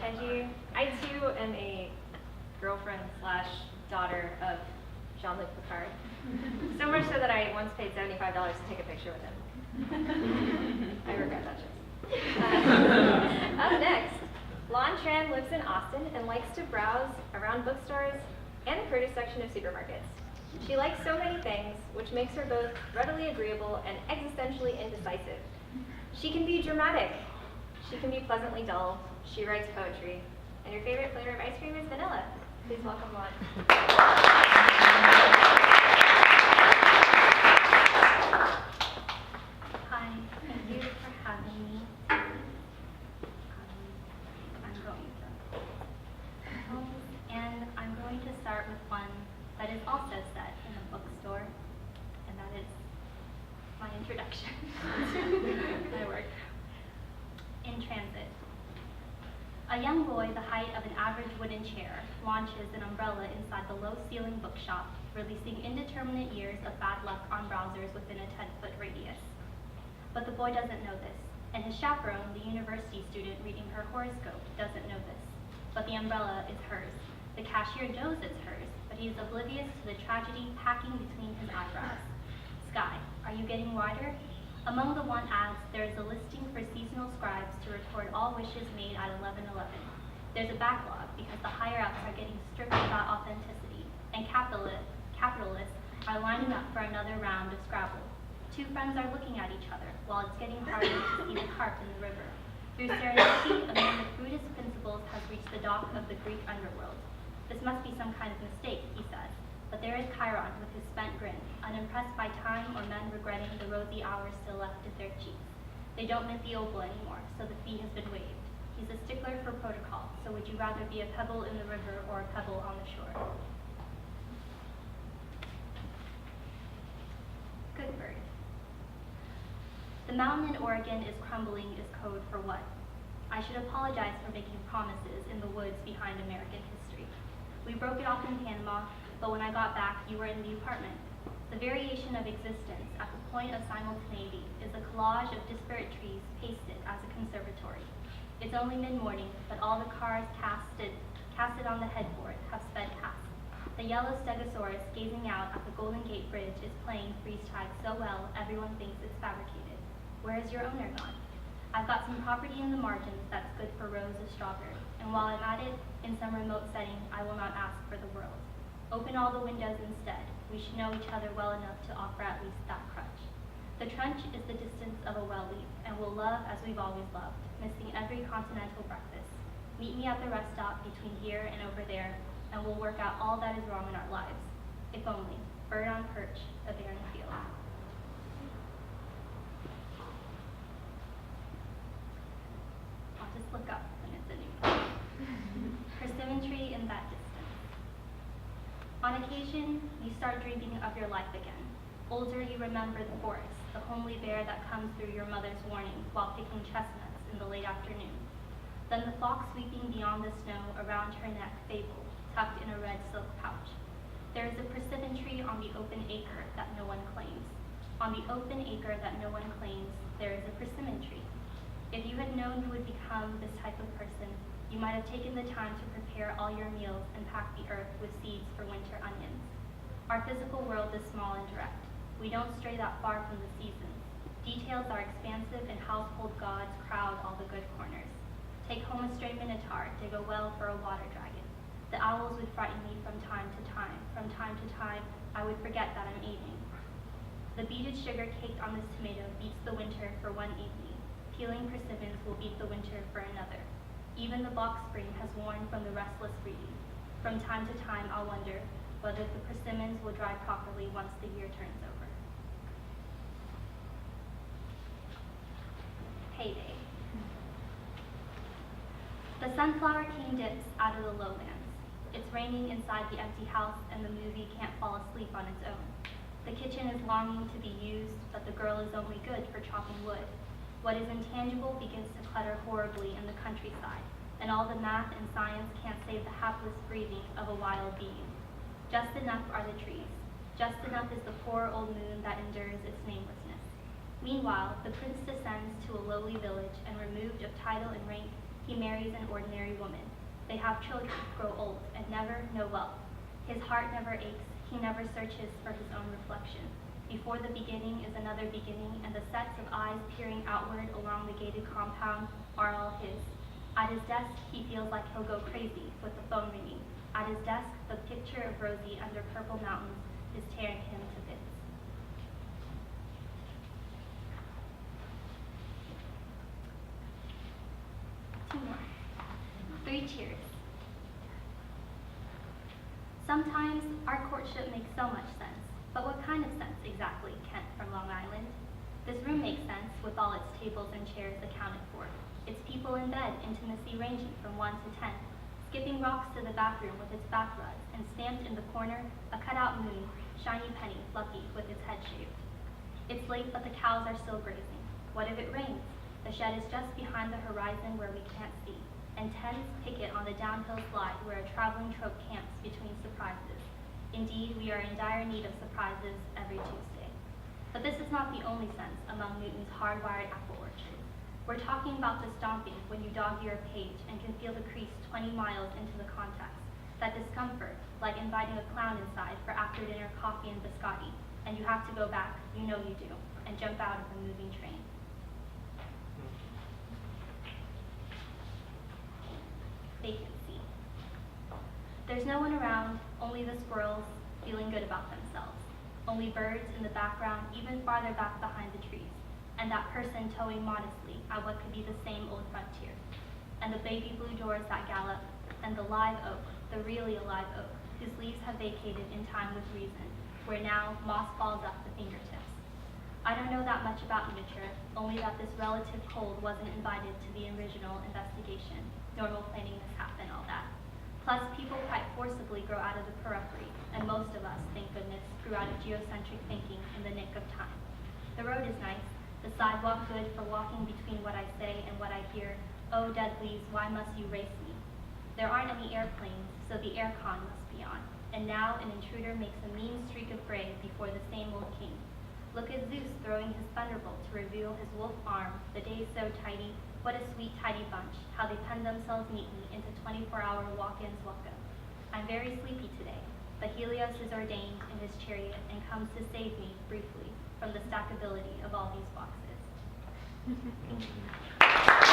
Kenji. I too am a girlfriend slash daughter of Jean-Luc Picard. So much so that I once paid $75 to take a picture with him. I regret that choice. Up next, Tran lives in Austin and likes to browse around bookstores and the produce section of supermarkets. She likes so many things, which makes her both readily agreeable and existentially indecisive. She can be dramatic. She can be pleasantly dull. She writes poetry. And your favorite flavor of ice cream is vanilla. Please welcome Lon. Hi, thank you for having me. I'm going to poems, and I'm going to start with one that is also set in a bookstore, and that is my introduction to my work. In transit. A young boy the height of an average wooden chair launches an umbrella inside the low-ceiling bookshop, releasing indeterminate years of bad luck on browsers within a 10-foot radius. But the boy doesn't know this, and his chaperone, the university student reading her horoscope, doesn't know this. But the umbrella is hers. The cashier knows it's hers, but he is oblivious to the tragedy packing between his eyebrows. Sky, are you getting wider? Among the want ads, there is a listing for seasonal scribes to record all wishes made at 11:11. There's a backlog because the higher-ups are getting strict about authenticity, and capitalists are lining up for another round of Scrabble. Two friends are looking at each other while it's getting harder to see the carp in the river. Through serendipity, a man with Buddhist principles has reached the dock of the Greek underworld. This must be some kind of mistake, he says. But there is Chiron with his spent grin, unimpressed by time or men regretting the rosy hours still left at their cheeks. They don't mint the opal anymore, so the fee has been waived. He's a stickler for protocol, so would you rather be a pebble in the river or a pebble on the shore? Good bird. The mountain in Oregon is crumbling is code for what? I should apologize for making promises in the woods behind American history. We broke it off in Panama, but when I got back, you were in the apartment. The variation of existence at the point of simultaneity is a collage of disparate trees pasted as a conservatory. It's only mid-morning, but all the cars casted on the headboard have sped past. The yellow stegosaurus gazing out at the Golden Gate Bridge is playing freeze tag so well everyone thinks it's fabricated. Where is your owner gone? I've got some property in the margins that's good for rows of strawberry, and while I'm at it, in some remote setting, I will not ask for the world. Open all the windows instead. We should know each other well enough to offer at least that crutch. The trench is the distance of a well leap, and we'll love as we've always loved, missing every continental breakfast. Meet me at the rest stop between here and over there, and we'll work out all that is wrong in our lives. If only. Bird on perch, a barren field. I'll just look up when it's a new one. Persimmon in that distance. On occasion, you start dreaming of your life again. Older, you remember the forest, the homely bear that comes through your mother's warning while picking chestnuts in the late afternoon. Then the fox sweeping beyond the snow around her neck fable, tucked in a red silk pouch. There is a persimmon tree on the open acre that no one claims. On the open acre that no one claims, there is a persimmon tree. If you had known you would become this type of person, you might have taken the time to prepare all your meals and pack the earth with seeds for winter onions. Our physical world is small and direct. We don't stray that far from the seasons. Details are expansive and household gods crowd all the good corners. Take home a stray minotaur, dig a well for a water dragon. The owls would frighten me from time to time. From time to time, I would forget that I'm eating. The beaded sugar caked on this tomato beats the winter for one evening. Peeling persimmons will beat the winter for another. Even the box spring has worn from the restless reading. From time to time, I'll wonder whether the persimmons will dry properly once the year turns over. Payday. The sunflower king dips out of the lowlands. It's raining inside the empty house, and the movie can't fall asleep on its own. The kitchen is longing to be used, but the girl is only good for chopping wood. What is intangible begins to clutter horribly in the countryside, and all the math and science can't save the hapless breathing of a wild being. Just enough are the trees. Just enough is the poor old moon that endures its namelessness. Meanwhile, the prince descends to a lowly village, and removed of title and rank, He marries an ordinary woman. They have children, grow old, and never know wealth. His heart never aches. He never searches for his own reflection. Before the beginning is another beginning, and the sets of eyes peering outward along the gated compound are all his. At his desk, he feels like he'll go crazy with the phone ringing. At his desk, the picture of Rosie under purple mountains is tearing him to bits. Two more. 3 cheers. Sometimes our courtship makes so much sense, but what kind of sense exactly, Kent from Long Island? This room makes sense with all its tables and chairs accounted for. Its people in bed, intimacy ranging from 1 to 10, skipping rocks to the bathroom with its bath rugs, and stamped in the corner, a cutout moon, shiny penny, lucky with its head shaved. It's late, but the cows are still grazing. What if it rains? The shed is just behind the horizon where we can't see, and tens picket on the downhill slide where a traveling trope camps between surprises. Indeed, we are in dire need of surprises every Tuesday. But this is not the only sense among Newton's hardwired apple orchards. We're talking about the stomping when you dog-ear a page and can feel the crease 20 miles into the context. That discomfort, like inviting a clown inside for after-dinner coffee and biscotti, and you have to go back, you know you do, and jump out of the moving train. Vacancy. There's no one around, only the squirrels feeling good about themselves. Only birds in the background, even farther back behind the trees, and that person towing modestly at what could be the same old frontier. And the baby blue doors that gallop, and the live oak, the really alive oak, whose leaves have vacated in time with reason, where now moss falls off the fingertips. I don't know that much about nature, only that this relative cold wasn't invited to the original investigation, normal planning mishap and all that. Plus, people quite forcibly grow out of the periphery, and most of us, thank goodness, grew out of geocentric thinking in the nick of time. The road is nice, the sidewalk good for walking between what I say and what I hear. Oh, dead leaves, why must you race me? There aren't any airplanes, so the aircon must be on. And now an intruder makes a mean streak of gray before the same old king. Look at Zeus throwing his thunderbolt to reveal his wolf arm, the day so tidy. What a sweet, tidy bunch, how they pen themselves neatly into 24-hour walk-ins walk-ups. I'm very sleepy today, but Helios is ordained in his chariot and comes to save me, briefly, from the stackability of all these boxes. Thank you.